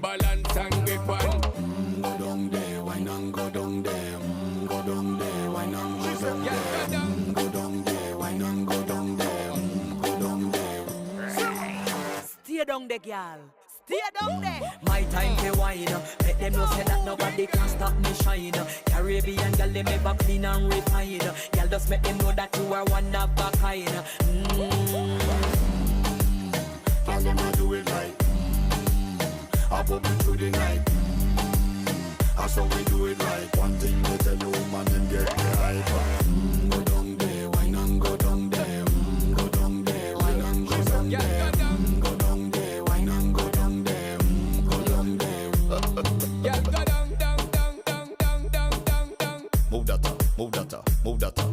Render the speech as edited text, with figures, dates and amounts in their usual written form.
balance and grip on. Go down there, wine and go down there. Go down there, wine and go down there. Go down there, wine and go down there. Go down there. Stay down there, girl. Stay down there. My time to wine. Let them know say that nobody can stop me shine. Caribbean girl, they make up clean and refine. Girl, just make them know that you are one of a kind. Girl, them a do it right. I pop it through the night. That's how we do it right. One thing they tell you, woman, them get the hype. Go down there, wine and go down there. Go down there, wine and go down there. Go down there, wine and go down there. Go down there. Yeah, go down, down, down, down, down, down, down, down. Move that up, move that up, move that up.